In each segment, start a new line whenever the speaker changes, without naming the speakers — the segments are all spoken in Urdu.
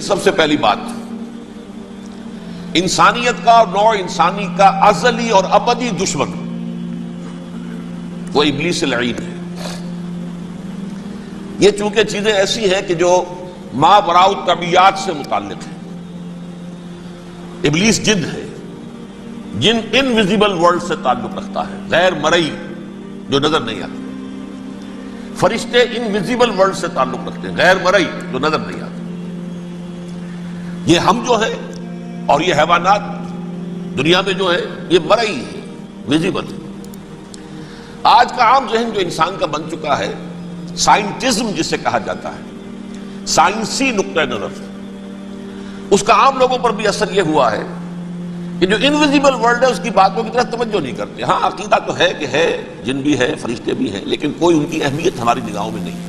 سب سے پہلی بات، انسانیت کا اور نوع انسانی کا ازلی اور ابدی دشمن وہ ابلیس لعین ہے۔ یہ چونکہ چیزیں ایسی ہیں کہ جو ما وراء الطبیعات سے متعلق ہے۔ ابلیس جن ہے، جن انویزیبل ورلڈ سے تعلق رکھتا ہے، غیر مرئی جو نظر نہیں آتی۔ فرشتے انویزیبل ورلڈ سے تعلق رکھتے ہیں، غیر مرئی جو نظر نہیں آتے۔ یہ ہم جو ہے اور یہ حیوانات دنیا میں جو ہے یہ مرئی ہے، ویزیبل ہے۔ آج کا عام ذہن جو انسان کا بن چکا ہے، سائنٹزم جسے کہا جاتا ہے، سائنسی نقطہ نظر، اس کا عام لوگوں پر بھی اثر یہ ہوا ہے کہ جو انویزیبل ورلڈ ہے اس کی باتوں کی طرف توجہ نہیں کرتے۔ ہاں عقیدہ تو ہے کہ ہے، جن بھی ہے، فرشتے بھی ہیں، لیکن کوئی ان کی اہمیت ہماری نگاہوں میں نہیں۔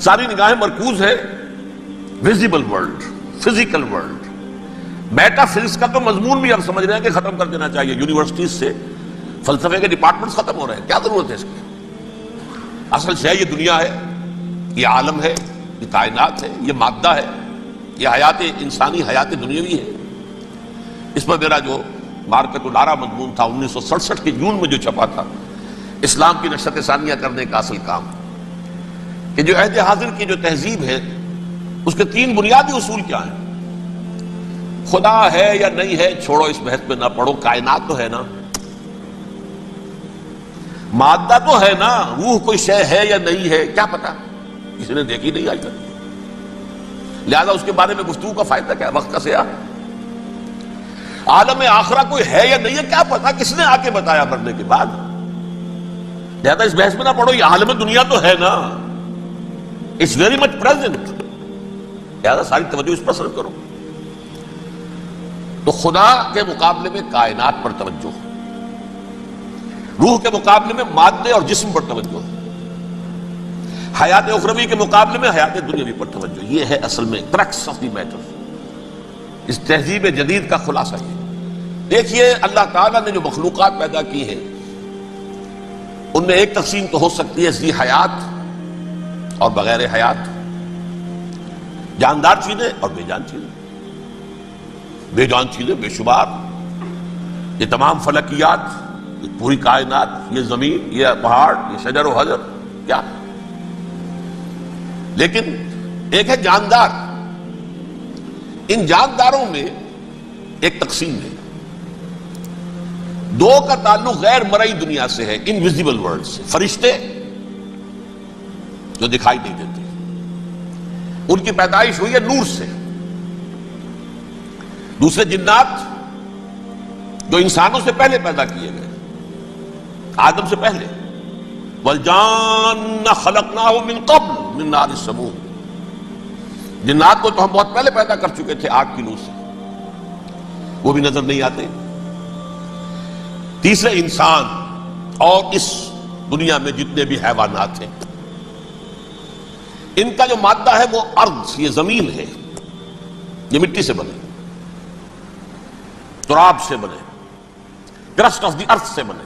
ساری نگاہیں مرکوز ہے visible world, physical world. Meta physics کا تو مضمون بھی اب سمجھ رہے ہیں کہ ختم کر دینا چاہیے، یونیورسٹیز سے فلسفے کے ڈپارٹمنٹس ختم ہو رہے ہیں، کیا ضرورت ہے اس کی؟ اصل شے یہ دنیا ہے، یہ عالم ہے، یہ کائنات ہے، یہ مادہ ہے، یہ حیات انسانی، حیات دنیاوی ہے۔ اس پر میرا جو مارکت الارا مضمون تھا 1967 کے جون میں جو چھپا تھا، اسلام کی نشرت ثانیہ کرنے کا اصل کام، کہ جو عہد حاضر کی جو تہذیب ہے اس کے 3 بنیادی اصول کیا ہیں؟ خدا ہے یا نہیں ہے چھوڑو، اس بحث میں نہ پڑھو، کائنات تو ہے نا، مادہ تو ہے نا، روح کوئی شے ہے یا نہیں ہے کیا پتا، کسی نے دیکھی نہیں آج تک، لہذا اس کے بارے میں گفتگو کا فائدہ کیا، وقت کا سیاح۔ عالم آخرہ کوئی ہے یا نہیں ہے کیا پتا، کس نے آ کے بتایا مرنے کے بعد، لہذا اس بحث میں نہ پڑھو، یہ عالم دنیا تو ہے نا، اٹس ویری مچ پریزنٹ، لہذا ساری توجہ اس پر صرف کرو۔ تو خدا کے مقابلے میں کائنات پر توجہ، روح کے مقابلے میں مادے اور جسم پر توجہ، حیات اخروی کے مقابلے میں حیات دنیاوی پر توجہ۔ یہ ہے اصل میں کرکس آف دی میٹر، اس تہذیب جدید کا خلاصہ یہ۔ دیکھیے اللہ تعالیٰ نے جو مخلوقات پیدا کی ہیں ان میں ایک تقسیم تو ہو سکتی ہے ذی حیات اور بغیر حیات، جاندار چیزیں اور بے جان چیزیں۔ بے جان چیزیں بے شمار، یہ تمام فلکیات، یہ پوری کائنات، یہ زمین، یہ پہاڑ، یہ شجر و حجر، کیا؟ لیکن ایک ہے جاندار۔ ان جانداروں میں ایک تقسیم ہے، 2 کا تعلق غیر مرئی دنیا سے ہے، انویزیبل ورلڈ سے۔ فرشتے جو دکھائی نہیں دیتے، ان کی پیدائش ہوئی ہے نور سے۔ دوسرے جنات جو انسانوں سے پہلے پیدا کیے گئے، آدم سے پہلے، وَالْجَانَّ خَلَقْنَاهُ مِن قَبْلُ مِن نَارِ السَّمُومِ۔ جنات کو تو ہم بہت پہلے پیدا کر چکے تھے آگ کی نور سے، وہ بھی نظر نہیں آتے۔ تیسرے انسان اور اس دنیا میں جتنے بھی حیوانات ہیں، ان کا جو مادہ ہے وہ ارض، یہ زمین ہے، یہ مٹی سے بنے، تراب سے بنے، کرسٹ آف دی ارتھ سے بنے۔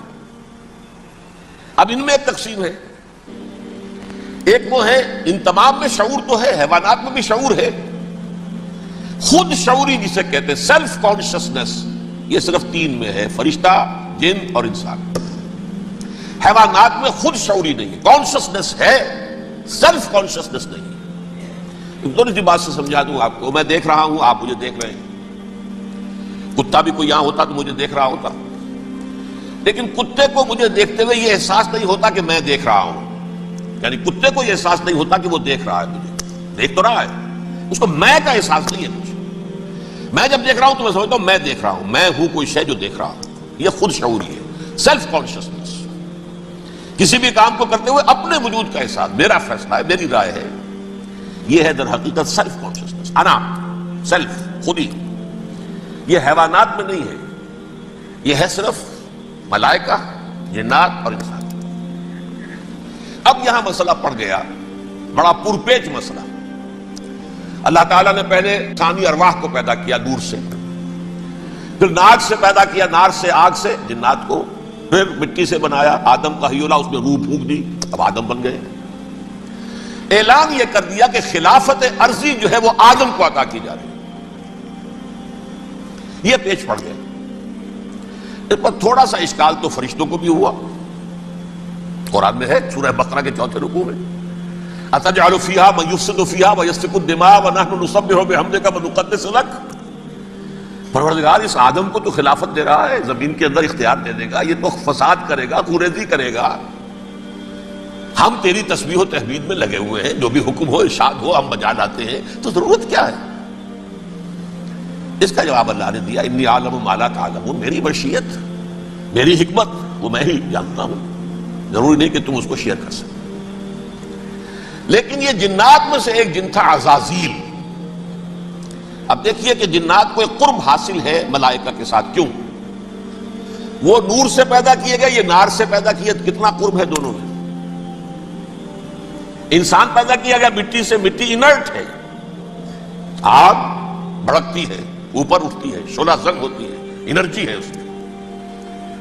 اب ان میں ایک تقسیم ہے، ایک وہ ہے ان تمام میں شعور تو ہے، حیوانات میں بھی شعور ہے، خود شعوری جسے کہتے ہیں سیلف کانشسنس، یہ صرف 3 میں ہے، فرشتہ، جن اور انسان۔ حیوانات میں خود شعوری نہیں ہے، کانشسنس ہے، سیلف کانشسنس نہیں ہے۔ تھوڑی سی بات سے سمجھا دوں آپ کو، میں دیکھ رہا ہوں، آپ مجھے دیکھ رہے ہیں، کتا بھی کوئی یہاں ہوتا تو مجھے دیکھ رہا ہوتا، لیکن کتے کو مجھے دیکھتے ہوئے یہ احساس نہیں ہوتا کہ میں دیکھ رہا ہوں، یعنی کتے کو یہ احساس نہیں ہوتا کہ وہ دیکھ رہا ہے، مجھے دیکھ تو رہا ہے، اس کو میں کا احساس نہیں ہے مجھے۔ میں جب دیکھ رہا ہوں تو میں سمجھتا ہوں میں دیکھ رہا ہوں، میں ہوں کوئی شے جو دیکھ رہا ہوں، یہ خود شعوری ہے، سیلف کانشسنس۔ کسی بھی کام کو کرتے ہوئے اپنے وجود کا احساس، میرا فیصلہ ہے، میری رائے ہے، یہ ہے در حقیقت سیلف کانشسنس، انا، سیلف، خودی۔ یہ حیوانات میں نہیں ہے، یہ ہے صرف ملائکہ، جنات اور انسان۔ اب یہاں مسئلہ پڑ گیا، بڑا پرپیچ مسئلہ۔ اللہ تعالیٰ نے پہلے ثانی ارواح کو پیدا کیا نور سے، پھر ناک سے پیدا کیا، نار سے، آگ سے جنات کو، پھر مٹی سے بنایا، آدم کا حی اللہ، اس میں روح پھونک دی، اب آدم بن گئے۔ اعلان یہ کر دیا کہ خلافت عرضی جو ہے وہ آدم کو عطا کی جا رہی ہے. یہ پیش پڑ گیا. اس پر تھوڑا سا اشکال تو فرشتوں کو بھی ہوا. قرآن میں ہے سورہ بقرہ کے 4 رکوع میں اتجعل فیہا من یفسد فیہا ویسفک الدماء ونحن نسبح بحمدک ونقدس لک. پروردگار اس آدم کو تو خلافت دے رہا ہے، زمین کے اندر اختیار دے دے گا، یہ تو فساد کرے گا، کوریزی کرے گا، ہم تیری تسبیح و تحمید میں لگے ہوئے ہیں، جو بھی حکم ہو ارشاد ہو ہم بجا لاتے ہیں، تو ضرورت کیا ہے؟ اس کا جواب اللہ نے دیا انی اعلم ما لا تعلمون. میری مشیت، میری حکمت وہ میں ہی جانتا ہوں، ضروری نہیں کہ تم اس کو شیئر کر سکتے. لیکن یہ جنات میں سے ایک جن تھا عزازیل. اب دیکھیے کہ جنات کو ایک قرب حاصل ہے ملائکہ کے ساتھ. کیوں؟ وہ نور سے پیدا کیے گئے، یہ نار سے پیدا کیے، کتنا قرب ہے دونوں میں. انسان پیدا کیا گیا مٹی سے، مٹی انرٹ ہے، آگ بھڑکتی ہے، اوپر اٹھتی ہے، شعلہ زنگ ہوتی ہے، انرجی ہے اس میں.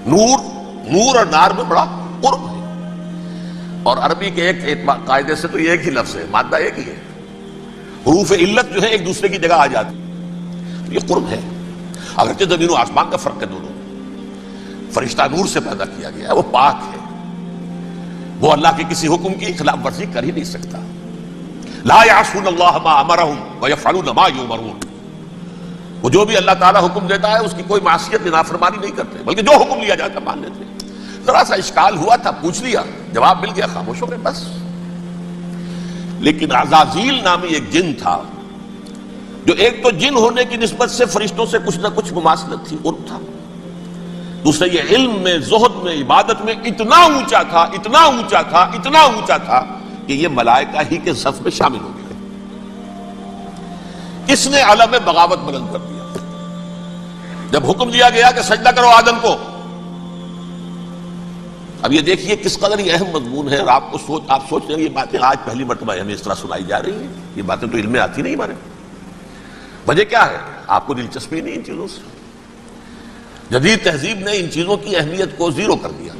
نور اور نار میں بڑا قرب ہے. اور عربی کے ایک قاعدے سے تو یہ ایک ہی لفظ ہے، مادہ ایک ہی ہے، حروف علت جو ہے ایک دوسرے کی جگہ آ جاتی. یہ قرب ہے، اگرچہ زمین و آسمان کا فرق ہے دونوں. فرشتہ نور سے پیدا کیا گیا ہے، وہ پاک ہے، وہ اللہ کے کسی حکم کی خلاف ورزی کر ہی نہیں سکتا. لا یعصون اللہ ما امرہم ویفعلون ما یؤمرون. وہ جو بھی اللہ تعالیٰ حکم دیتا ہے اس کی کوئی معصیت نافرمانی نہیں کرتے، بلکہ جو حکم لیا جاتا مان لیتے. ذرا سا اشکال ہوا تھا، پوچھ لیا، جواب مل گیا، خاموش ہو گئے بس. لیکن عزازیل نامی ایک جن تھا، جو ایک تو جن ہونے کی نسبت سے فرشتوں سے کچھ نہ کچھ مماثلت تھی، قرب تھا. دوسرے یہ علم میں، زہد میں، عبادت میں اتنا اونچا تھا، اتنا اونچا تھا، اتنا اونچا تھا کہ یہ ملائکہ ہی کے صف میں شامل ہو گئے. کس نے علم بغاوت بلند کر دیا جب حکم دیا گیا کہ سجدہ کرو آدم کو. اب یہ دیکھیے کس قدر یہ اہم مضمون ہے. اور آپ سوچ رہے ہیں یہ باتیں آج پہلی مرتبہ ہمیں اس طرح سنائی جا رہی ہیں. یہ باتیں تو علم میں آتی نہیں ہمارے. وجہ کیا ہے؟ آپ کو دلچسپی نہیں ان چیزوں سے. جدید تہذیب نے ان چیزوں کی اہمیت کو زیرو کر دیا.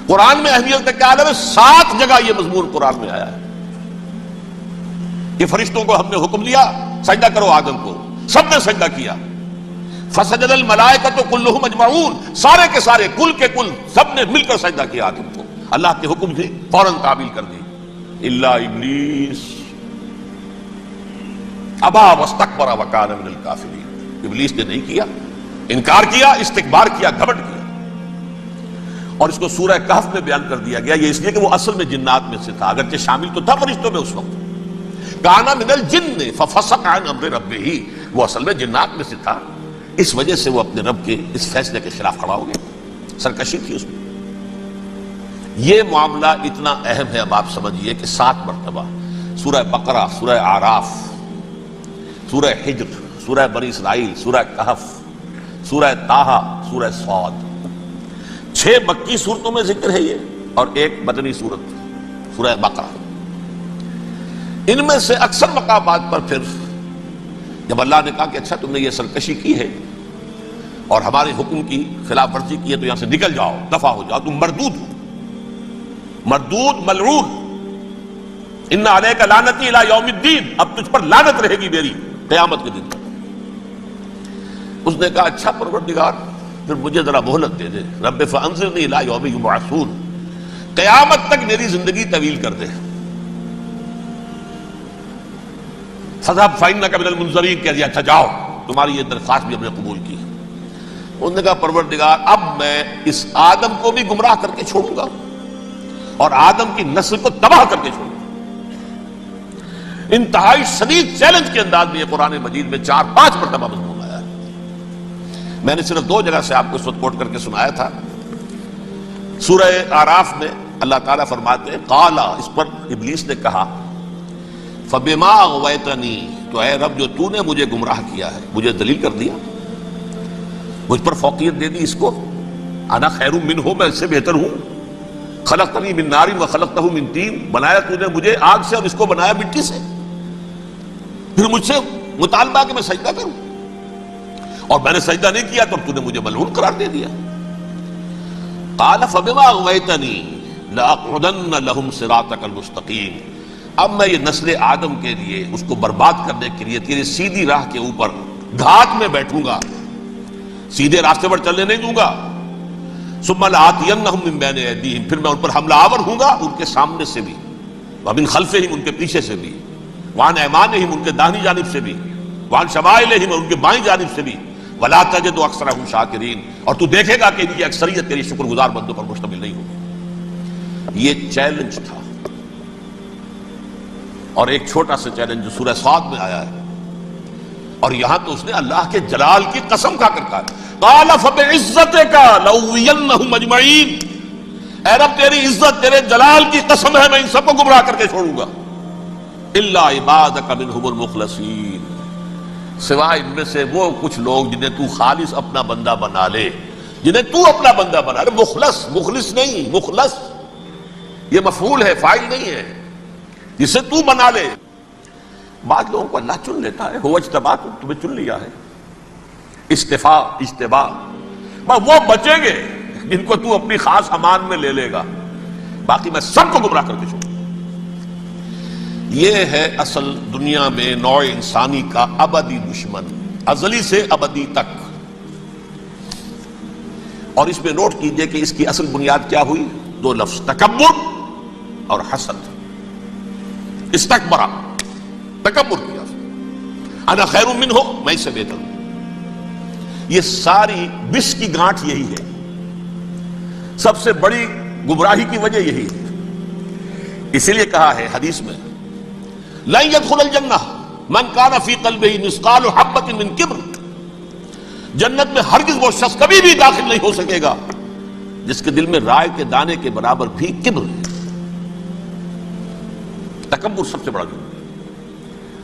قرآن میں اہمیت کا کیا عالم ہے؟ 7 جگہ یہ مضمون قرآن میں آیا ہے کہ فرشتوں کو ہم نے حکم دیا سجدہ کرو آدم کو، سب نے سجدہ کیا. فسجد الملائکۃ کلھم اجمعون، سارے کے سارے، کل کے کل، سب نے مل کر سجدہ کیا آدم کو. اللہ کے حکم سے فوراً تعمیل کر دی. الا ابلیس ابا واستکبر وکان من الکافرین. ابلیس نے نہیں کیا، انکار کیا، استکبار کیا، گھمنڈ کیا. اور اس کو سورہ کہف میں بیان کر دیا گیا. یہ اس لیے کہ وہ اصل میں جنات میں سے تھا، اگرچہ شامل تو تھا فرشتوں میں اس وقت. کان من الجن ففسق عن امر ربہ، وہ اصل میں جنات میں سے تھا، اس وجہ سے وہ اپنے رب کے اس فیصلے کے خلاف کھڑا ہو گیا. سرکشی تھی اس میں. یہ معاملہ اتنا اہم ہے. اب آپ سمجھیے کہ 7 مرتبہ سورہ بقرہ، سورہ اعراف، سورہ حجر، سورہ بنی اسرائیل، سورہ کہف، سورہ طٰہٰ، سورہ صاد، 6 مکی صورتوں میں ذکر ہے یہ، اور ایک مدنی صورت سورہ بقرہ. ان میں سے اکثر مقامات پر پھر جب اللہ نے کہا کہ اچھا تم نے یہ سرکشی کی ہے اور ہمارے حکم کی خلاف ورزی کی ہے تو یہاں سے نکل جاؤ، دفع ہو جاؤ، تم مردود ہو، مردود، ملعون. ان علیک لعنتی الی یوم الدین، اب تجھ پر لعنت رہے گی میری قیامت کے دن تک. اس نے کہا اچھا پروردگار پھر مجھے ذرا مہلت دے دے. رب فانظرنی الی یوم یبعثون، قیامت تک میری زندگی طویل کر دے. فذهب فإنك من المنظرین، کہہ دیا اچھا جاؤ، تمہاری یہ درخواست بھی ہم نے قبول کی. انہوں نے کہا پروردگار اب میں اس آدم کو بھی گمراہ کر کے چھوڑوں گا اور آدم کی نسل کو تباہ کر کے چھوڑوں گا. انتہائی شدید چیلنج کے انداز میں یہ قرآن مجید میں 4-5 مرتبہ مضمون آیا ہے. میں نے صرف 2 جگہ سے آپ کو اس وقت کوٹ کر کے سنایا تھا. سورہ اعراف میں اللہ تعالیٰ فرماتے ہیں قال، اس پر ابلیس نے کہا فبما اغویتنی، تو اے رب جو تو نے مجھے گمراہ کیا ہے، مجھے ذلیل کر دیا، مجھ پر فوقیت دے دی اس کو. انا خیر منہ، میں اس سے بہتر ہوں. خلقتنی من نار وخلقتہ من طین، بنایا تو نے مجھے آگ سے اور اس کو بنایا مٹی سے. پھر مجھ سے مطالبہ کہ میں سجدہ کروں، اور میں نے سجدہ نہیں کیا تو اب تو نے مجھے ملعون قرار دے دیا. قال فبما اغویتنی لأقعدن لهم صراطک المستقیم، اب میں یہ نسل آدم کے لیے اس کو برباد کرنے کے لیے تیرے سیدھی راہ کے اوپر گھاٹ میں بیٹھوں گا، سیدھے راستے پر چلنے نہیں دوں گا۔ ثم لآتینہم من بین ایدیہم، پھر میں ان پر حملہ آور ہوں گا ان کے سامنے سے بھی، ومن خلفہم ان کے پیچھے سے بھی، وعن ایمانہم ان کے داہنی جانب سے بھی، وعن شمائلہم ان کے بائیں جانب سے بھی، ولا تجد اکثرہم شاکرین، اور تو دیکھے گا کہ ان کی اکثریت تیری شکر گزار بندوں پر مشتمل نہیں ہوگی۔ یہ چیلنج تھا، اور ایک چھوٹا سا چیلنج جو سورہ صاد میں آیا ہے، اور یہاں تو اس نے اللہ کے جلال کی قسم کھا کر کہا، قال فبعزتک لأغوینہم اجمعین، اے رب تیری عزت تیرے جلال کی قسم ہے میں ان سب کو گمراہ کر کے چھوڑوں گا، الا عبادک منہم المخلصین، سوائے ان میں سے وہ کچھ لوگ جنہیں تو خالص اپنا بندہ بنا لے، جنہیں تو اپنا بندہ بنا لے۔ مخلص، مخلص نہیں، مخلص یہ مفعول ہے، فاعل نہیں ہے، جسے تو بنا لے۔ بعض لوگوں کو اللہ چن لیتا ہے، ہو اجتباکم، تمہیں چن لیا ہے، استفاء اجتباء، وہ بچیں گے جن کو تو اپنی خاص امان میں لے لے گا، باقی میں سب کو گمراہ کر کے چھوڑوں۔ یہ ہے اصل دنیا میں نوع انسانی کا ابدی دشمن، ازلی سے ابدی تک۔ اور اس میں نوٹ کیجئے کہ اس کی اصل بنیاد کیا ہوئی؟ دو لفظ، تکبر اور حسد۔ استکبرا، تکبر کیا، انا خیر منہ، میں اس سے بہتر ہوں۔ یہ ساری بس کی گانٹھ یہی ہے، سب سے بڑی گمراہی کی وجہ یہی ہے۔ اسی لیے کہا ہے حدیث میں، لن يدخل الجنہ من کان فی قلبہ مثقال حبۃ من کبر، جنت میں ہرگز وہ شخص کبھی بھی داخل نہیں ہو سکے گا جس کے دل میں رائے کے دانے کے برابر بھی کبر ہے۔ تکبر سب سے بڑا جرم ہے۔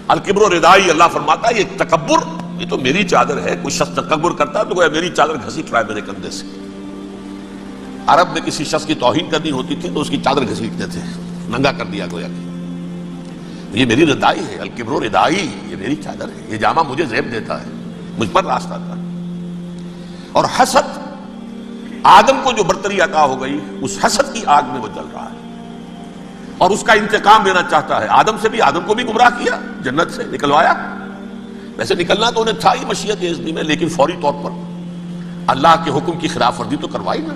الکبر ردائی، اللہ فرماتا ہے یہ تکبر، یہ تو میری چادر ہے۔ کوئی شخص تکبر کرتا ہے تو گویا میری چادر گھسیٹ رہا ہے میرے کندھے سے۔ عرب میں کسی شخص کی توہین کرنی ہوتی تھی تو اس کی چادر گھسیٹتے تھے، ننگا کر دیا گویا کہ یہ میری ردائی ہے، الکبر ردائی، یہ میری چادر ہے، یہ جامہ مجھے زیب دیتا ہے، مجھ پر راستہ تھا۔ اور حسد، آدم کو جو برتری عطا ہو گئی اس حسد کی آگ میں وہ جل رہا ہے اور اس کا انتقام لینا چاہتا ہے۔ آدم سے بھی، آدم کو بھی گمراہ کیا، جنت سے نکلوایا، ویسے نکلنا تو انہیں تھا ہی مشیت اذنی میں، لیکن فوری طور پر اللہ کے حکم کی خلاف ورزی تو کروائی نا۔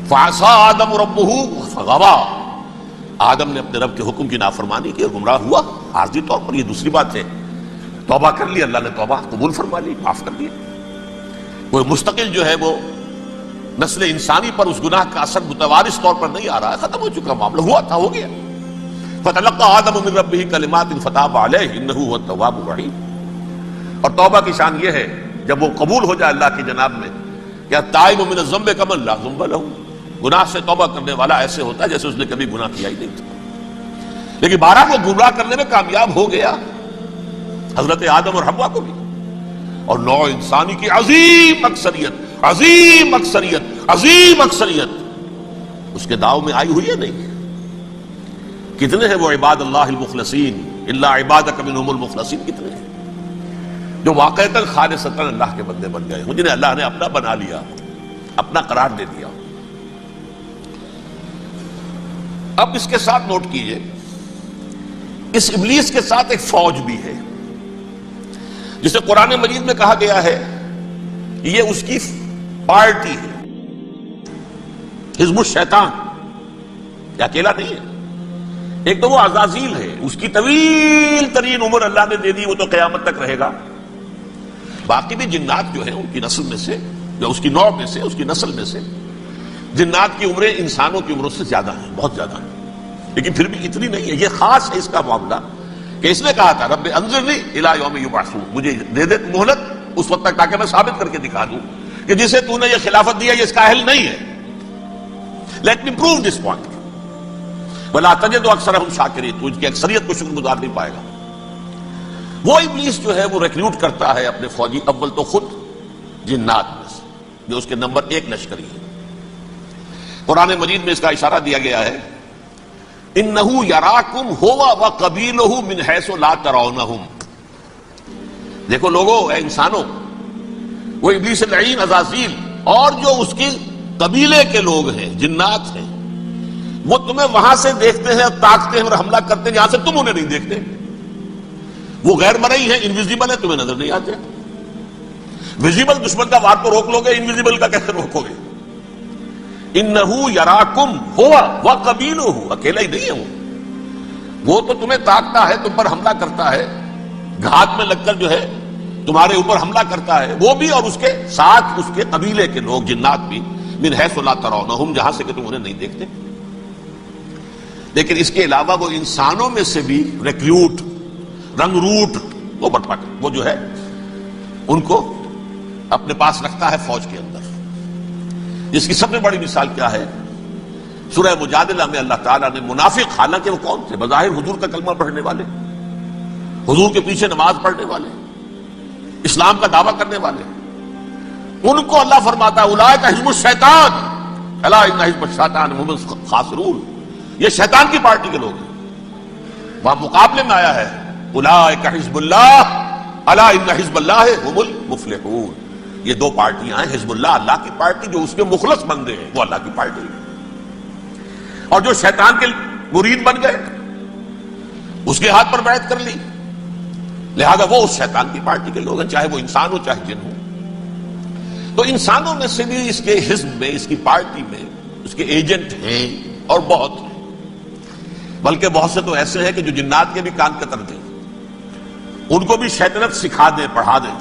فعصى آدم ربہ فغوى، آدم نے اپنے رب کے حکم کی نافرمانی کی اور گمراہ ہوا عارضی طور پر۔ یہ دوسری بات ہے، توبہ کر لی، اللہ نے توبہ قبول فرما لی، معاف کر دیا۔ وہ مستقل جو ہے وہ نسل انسانی پر اس گناہ کا اثر متوارث طور پر نہیں آ رہا ہے، ختم ہو چکا معاملہ، ہوا تھا ہو گیا۔ فتلقى آدم من ربہ کلمات فتاب علیہ انہ هو التواب الرحیم۔ اور توبہ کی شان یہ ہے جب وہ قبول ہو جائے اللہ کی جناب میں، کہ التائب من الذنب کمن لا ذنب له، گناہ سے توبہ کرنے والا ایسے ہوتا ہے جیسے اس نے کبھی گناہ کیا ہی نہیں تھا۔ لیکن بارہ کو گمراہ کرنے میں کامیاب ہو گیا، حضرت آدم اور حوا کو بھی، اور نوع انسانی کی عظیم اکثریت، عظیم اکثریت، عظیم اکثریت اس کے داؤ میں آئی ہوئی ہے نہیں۔ کتنے ہیں وہ عباد اللہ المخلصین، الا عبادک منہم المخلصین، کتنے ہیں جو واقعتاً خالصتاً اللہ کے بندے بن گئے، جنہیں اللہ نے اپنا بنا لیا، اپنا قرار دے دیا۔ اب اس کے ساتھ نوٹ کیجئے، اس ابلیس کے ساتھ ایک فوج بھی ہے جسے قرآن مجید میں کہا گیا ہے یہ اس کی پارٹی ہے، حزب الشیطان، یہ اکیلا نہیں ہے۔ ایک تو وہ عزازیل ہے، اس کی طویل ترین عمر اللہ نے دے دی، وہ تو قیامت تک رہے گا۔ باقی بھی جنات جو ہیں ان کی نسل میں سے، یا اس کی نوع میں سے، اس کی نسل میں سے، جنات کی عمریں انسانوں کی عمروں سے زیادہ ہیں، بہت زیادہ ہیں، لیکن پھر بھی اتنی نہیں ہے۔ یہ خاص ہے اس کا معاملہ کہ اس نے کہا تھا رب انظرنی الی یوم یبعثون، مجھے دے دے مہلت اس وقت تک تاکہ میں ثابت کر کے دکھا دوں کہ جسے تو نے یہ خلافت دیا یہ اس کا اہل نہیں ہے۔ Let me prove this point ولا تجد اکثرہم شاکرین، تو ان کی اکثریت کو شکر گزار نہیں پائے گا۔ وہ ابلیس جو ہے وہ ریکروٹ کرتا ہے اپنے فوجی، اول تو خود جنات میں سے جو اس کے نمبر 1 لشکری ہے۔ قرآن مجید میں اس کا اشارہ دیا گیا ہے، انہو یراکم ہوا وقبیلہ من حیث لا ترونہم۔ دیکھو لوگو، اے انسانوں، وہ ابلیس لعین عزازیل اور جو اس کے قبیلے کے لوگ ہیں، جنات ہیں، وہ تمہیں وہاں سے دیکھتے ہیں اور تاکتے ہیں اور حملہ کرتے ہیں جہاں سے تم انہیں نہیں دیکھتے. وہ غیر مرئی ہیں، انویزیبل ہے، تمہیں نظر نہیں آتے. ویزیبل دشمن کا وار تو روک لو گے، انویزیبل کا کیسے روکو گے؟ انہو یراکم ہوا وقبیلہ، اکیلا ہی نہیں ہے وہ تو تمہیں تاکتا ہے، تم پر حملہ کرتا ہے، گھات میں لگ کر جو ہے تمہارے اوپر حملہ کرتا ہے، وہ بھی اور اس کے ساتھ اس کے قبیلے کے لوگ جنات بھی، من حیث لا ترونہم، جہاں سے کہ تم انہیں نہیں دیکھتے. لیکن اس کے علاوہ وہ انسانوں میں سے بھی ریکریوٹ، رنگ روٹ، وہ بٹپٹ، وہ جو ہے ان کو اپنے پاس رکھتا ہے فوج کے اندر. جس کی سب سے بڑی مثال کیا ہے؟ سورہ مجادلہ میں اللہ تعالیٰ نے منافق، حالانکہ وہ کون تھے؟ بظاہر حضور کا کلمہ پڑھنے والے، حضور کے پیچھے نماز پڑھنے والے، اسلام کا دعویٰ کرنے والے، ان کو اللہ فرماتا ہے اولئک حزب الشیطان الا ان حزب الشیطان هم الخاسرون، یہ شیطان کی پارٹی کے لوگ ہیں. وہاں مقابلے میں آیا ہے اولئک حزب اللہ الا ان حزب اللہ هم المفلحون. یہ دو پارٹیاں ہیں، حزب اللہ اللہ کی پارٹی جو اس کے مخلص بندے ہیں وہ اللہ کی پارٹی ہے، اور جو شیطان کے مرید بن گئے اس کے ہاتھ پر بیعت کر لی، لہذا وہ اس شیطان کی پارٹی کے لوگ ہیں، چاہے وہ انسان ہو چاہے جن ہو. تو انسانوں میں سے بھی اس کے حزب میں، اس کی پارٹی میں اس کے ایجنٹ ہیں اور بہت ہیں، بلکہ بہت سے تو ایسے ہیں کہ جو جنات کے بھی کان کتر دیں، ان کو بھی شیطنت سکھا دیں، پڑھا دیں.